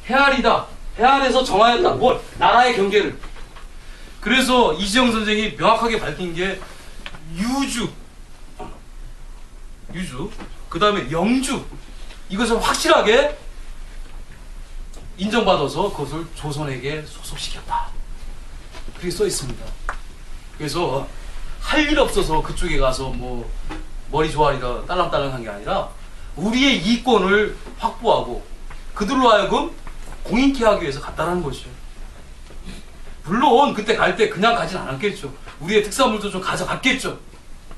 해안이다. 해안에서 정하였다. 뭘? 나라의 경계를. 그래서 이지영 선생이 명확하게 밝힌 게 유주, 그 다음에 영주, 이것을 확실하게 인정받아서 그것을 조선에게 소속시켰다. 그렇게 써 있습니다. 그래서 할 일 없어서 그쪽에 가서 뭐 머리 조아리라 딸랑딸랑한 게 아니라 우리의 이권을 확보하고 그들로 하여금 공인케 하기 위해서 갔다라는 것이죠. 물론 그때 갈 때 그냥 가진 않았겠죠. 우리의 특산물도 좀 가져갔겠죠.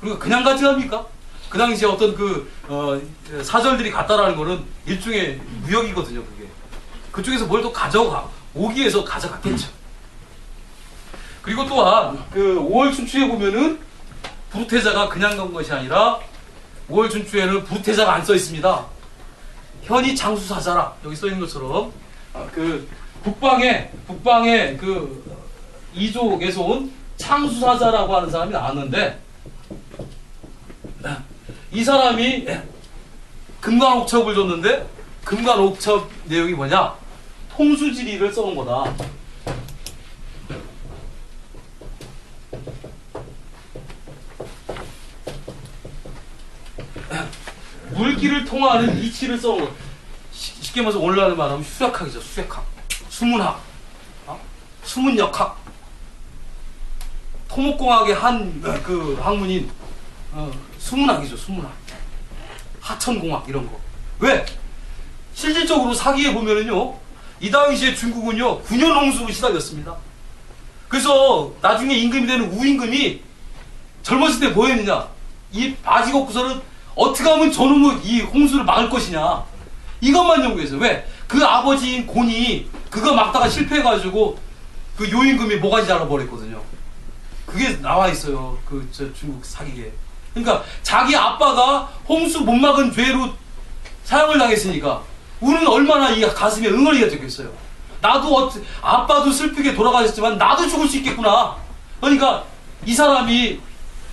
그리고 그냥 가지 합니까? 그 당시에 어떤 사절들이 갔다라는 거는 일종의 무역이거든요. 그게 그쪽에서 뭘 또 오기 위해서 가져갔겠죠. 그리고 또한 그 5월 춘추에 보면은 부르테자가 그냥 간 것이 아니라 5월 춘추에는 부르테자가 안 써 있습니다. 현이 장수사자라 여기 써 있는 것처럼 그 북방에 그 이족에서 온 창수사자라고 하는 사람이 나왔는데 이 사람이 금관옥첩을 줬는데 금관옥첩 내용이 뭐냐? 통수지리를 써놓은 거다. 물길을 통하는 이치를 써놓은 거. 쉽게 말해서 오늘날 말하면 수색학이죠. 수색학, 수문학, 수문역학. 토목공학의 한 그 학문인 수문학이죠. 수문학, 하천공학 이런 거. 왜? 실질적으로 사기에 보면은요, 이 당시에 중국은요 9년 홍수로 시달렸습니다. 그래서 나중에 임금이 되는 우임금이 젊었을 때 뭐 했느냐? 이 바지곡구서는 어떻게 하면 저놈의 이 홍수를 막을 것이냐, 이것만 연구했어요. 왜? 그 아버지인 곤이 그거 막다가 실패해가지고 그 요임금이 모가지 잘라버렸거든요. 그게 나와 있어요. 중국 사기계. 그러니까 자기 아빠가 홍수 못 막은 죄로 사형을 당했으니까 우는 얼마나 이 가슴에 응어리가 적겠어요. 나도 아빠도 슬프게 돌아가셨지만 나도 죽을 수 있겠구나. 그러니까 이 사람이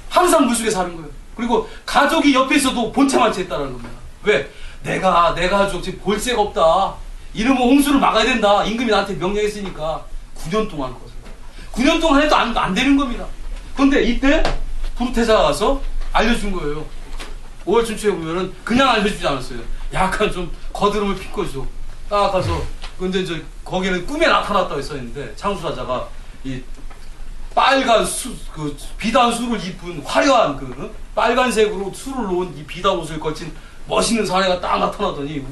항상 물속에 사는 거예요. 그리고 가족이 옆에 있어도 본체만 채했다는 겁니다. 왜? 내 가족 지금 볼 새가 없다. 이놈의 홍수를 막아야 된다. 임금이 나한테 명령했으니까 9년 동안 거서 9년 동안 해도 안 되는 겁니다. 그런데 이때 부르테자가 가서 알려준 거예요. 5월 춘추에 보면은 그냥 알려주지 않았어요. 약간 좀 거드름을 핀 거죠. 딱 가서 근데 이제 거기는 꿈에 나타났다고 써있는데 창수사자가 이 빨간 비단 수를 입은 화려한 빨간색으로 수를 놓은 이 비단 옷을 걸친 멋있는 사내가 딱 나타나더니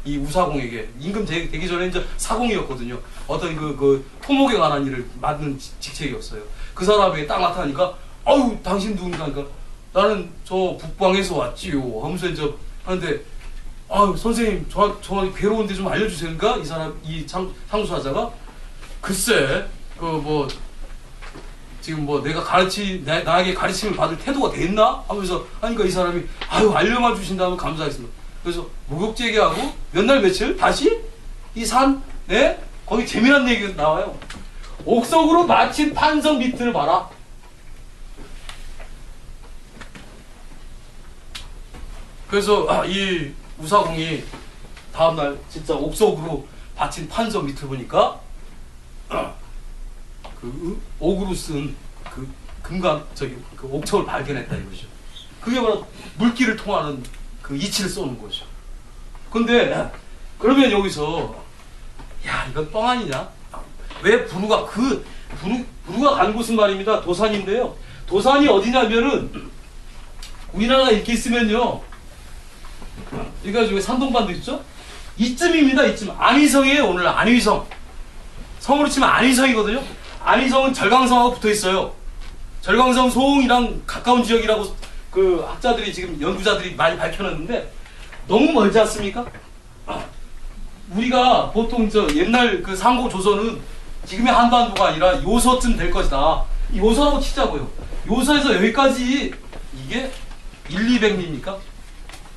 이 우사공에게 임금 되기 전에 이제 사공이었거든요. 어떤 토목에 관한 일을 맡는 직책이었어요. 그 사람에게 딱 나타나니까 아유 당신 누군가 하니까 나는 저 북방에서 왔지요 하면서 이제 하는데 아유 선생님 저 괴로운데 좀 알려주세요. 그러니까 이 창수사자가 글쎄 지금 내가 나에게 가르침을 받을 태도가 됐나? 하면서 하니까 이 사람이 아유 알려만 주신다면 감사하겠습니다. 그래서 목욕제기하고 몇 날 며칠 다시 이 거기 재미난 얘기가 나와요. 옥석으로 마친 판성 밑을 봐라. 그래서 이 우사공이 다음날 진짜 옥석으로 받친 판성 밑을 보니까 옥으로 쓴 옥첩을 발견했다 이거죠. 그게 바로 물길을 통하는 이치를 쏘는 거죠. 근데 그러면 여기서 이건 뻥 아니냐? 왜 부루가 간 곳은 말입니다. 도산인데요. 도산이 어디냐면은 우리나라가 이렇게 있으면요. 그러니까 산동반도 있죠? 이쯤입니다. 이쯤. 안위성이에요. 오늘 안위성. 성으로 치면 안위성이거든요. 안위성은 절강성하고 붙어 있어요. 절강성 소홍이랑 가까운 지역이라고 학자들이 지금 연구자들이 많이 밝혀놨는데 너무 멀지 않습니까? 우리가 보통 옛날 상고 조선은 지금의 한반도가 아니라 요서쯤 될 것이다. 요서라고 치자고요. 요서에서 여기까지 이게 1,200리입니까?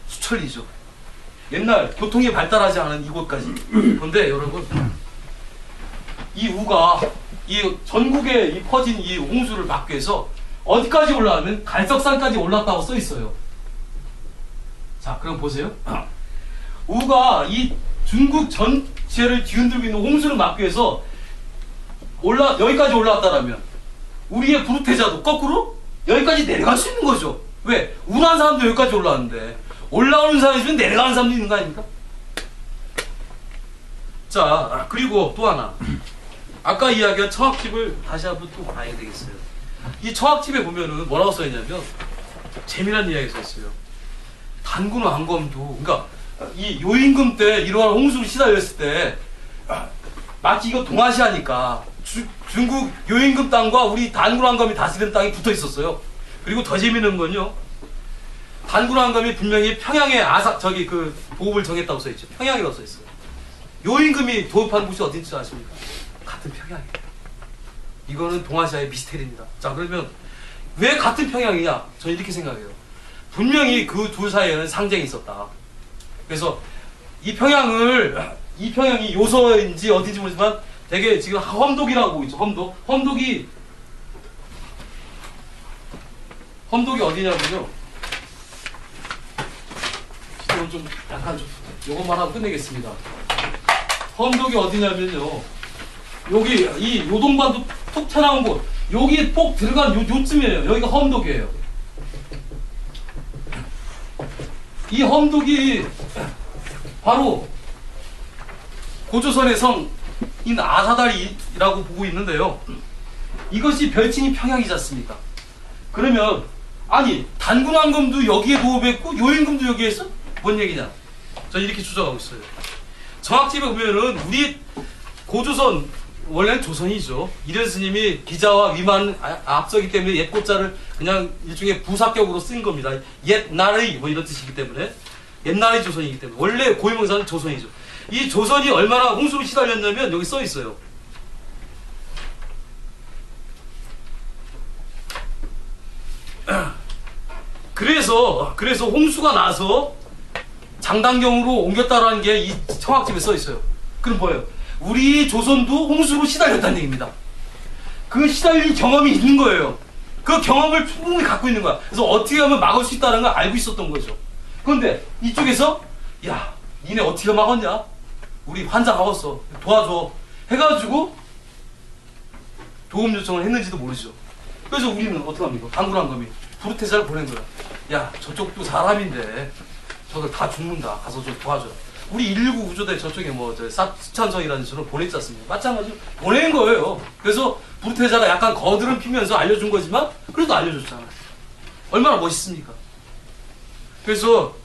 수천리죠. 옛날 교통이 발달하지 않은 이곳까지. 그런데 여러분 이 우가 이 전국에 퍼진 이 홍수를 막기 위해서 어디까지 올라가면 갈석산까지 올랐다고 써 있어요. 자, 그럼 보세요. 우가 이 중국 쟤를 뒤흔들고 있는 홍수를 막기 위해서 여기까지 올라왔다라면 우리의 부르테자도 거꾸로 여기까지 내려갈 수 있는 거죠. 왜? 우울한 사람도 여기까지 올라왔는데 올라오는 사람이 있으면 내려가는 사람도 있는 거 아닙니까? 자, 그리고 또 하나. 아까 이야기한 청학집을 다시 한번 또 봐야 되겠어요. 이 청학집에 보면은 뭐라고 써있냐면 재미난 이야기가 써있어요. 단군 왕검도, 그러니까 이 요임금 때 이러한 홍수를 시달렸을 때 마치 이거 동아시아니까 중국 요임금 땅과 우리 단군 왕검이 다스리는 땅이 붙어 있었어요. 그리고 더 재미있는 건요, 단군 왕검이 분명히 평양에 그 도읍을 정했다고 써있죠. 평양이라고 써있어요. 요임금이 도읍한 곳이 어딘지 아십니까? 같은 평양이에요. 이거는 동아시아의 미스테리입니다. 자, 그러면 왜 같은 평양이냐? 저는 이렇게 생각해요. 분명히 그 둘 사이에는 상쟁이 있었다. 그래서 이 평양이 요서인지 어딘지 모르지만 되게 지금 험독이라고 있죠. 험독이 어디냐면요. 이건 좀 약간 좀 요것만 하고 끝내겠습니다. 험독이 어디냐면요. 여기 이 요동반도 툭 튀어나온 곳, 여기 꼭 들어간 요쯤이에요. 여기가 험독이에요. 이 험독이 바로 고조선의 성인 아사다리라고 보고 있는데요. 이것이 별칭이 평양이지 않습니까? 그러면 아니 단군 왕검도 여기에 도읍했고 요임금도 여기에 있어? 뭔 얘기냐? 저는 이렇게 추정하고 있어요. 정학집에 보면은 우리 고조선, 원래는 조선이죠. 이련 스님이 기자와 위만 앞서기 때문에 옛고자를 그냥 일종의 부사격으로 쓴 겁니다. 옛날의 뭐 이런 뜻이기 때문에, 옛날의 조선이기 때문에 원래 고유명사는 조선이죠. 이 조선이 얼마나 홍수로 시달렸냐면 여기 써 있어요. 그래서 홍수가 나서 장당경으로 옮겼다라는 게 이 청학집에 써 있어요. 그럼 뭐예요? 우리 조선도 홍수로 시달렸다는 얘기입니다. 그 시달린 경험이 있는 거예요. 그 경험을 충분히 갖고 있는 거야. 그래서 어떻게 하면 막을 수 있다는 걸 알고 있었던 거죠. 그런데 이쪽에서 야, 니네 어떻게 막았냐? 우리 환장하겠어. 도와줘. 해가지고 도움 요청을 했는지도 모르죠. 그래서 우리는 어떻게 합니까? 단군 왕검이 부르테자를 보낸 거야. 야, 저쪽도 사람인데 저들 다 죽는다. 가서 좀 도와줘. 우리 119 구조대 저쪽에 수찬성이라는 데로 보냈지 않습니까? 마찬가지로 보낸 거예요. 그래서 부르테자가 약간 거드름 피면서 알려준 거지만 그래도 알려줬잖아요. 얼마나 멋있습니까? 그래서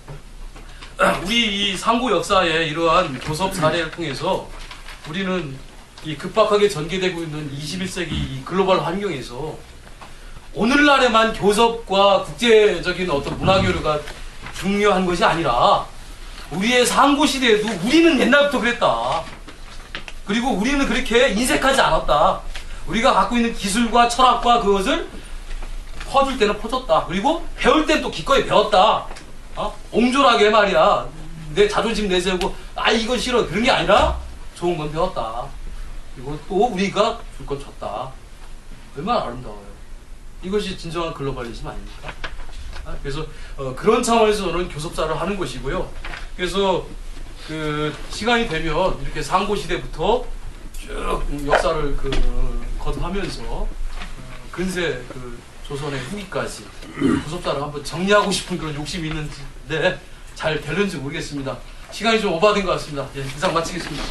우리 이 상고 역사의 이러한 교섭 사례를 통해서 우리는 이 급박하게 전개되고 있는 21세기 이 글로벌 환경에서 오늘날에만 교섭과 국제적인 어떤 문화교류가 중요한 것이 아니라 우리의 상고 시대에도 우리는 옛날부터 그랬다. 그리고 우리는 그렇게 인색하지 않았다. 우리가 갖고 있는 기술과 철학과 그것을 퍼줄 때는 퍼줬다. 그리고 배울 때는 또 기꺼이 배웠다. 옹졸하게 말이야. 내 자존심 내세우고 이건 싫어. 그런 게 아니라 좋은 건 배웠다. 그리고 또 우리가 줄 건 줬다. 얼마나 아름다워요. 이것이 진정한 글로벌리즘 아닙니까? 그래서 그런 차원에서 저는 교섭사를 하는 것이고요. 그래서 그 시간이 되면 이렇게 상고 시대부터 쭉 역사를 거듭하면서 근세 조선의 후기까지 교섭사를 한번 정리하고 싶은 그런 욕심이 있는데 잘 되는지 모르겠습니다. 시간이 좀 오버된 것 같습니다. 예, 이상 마치겠습니다.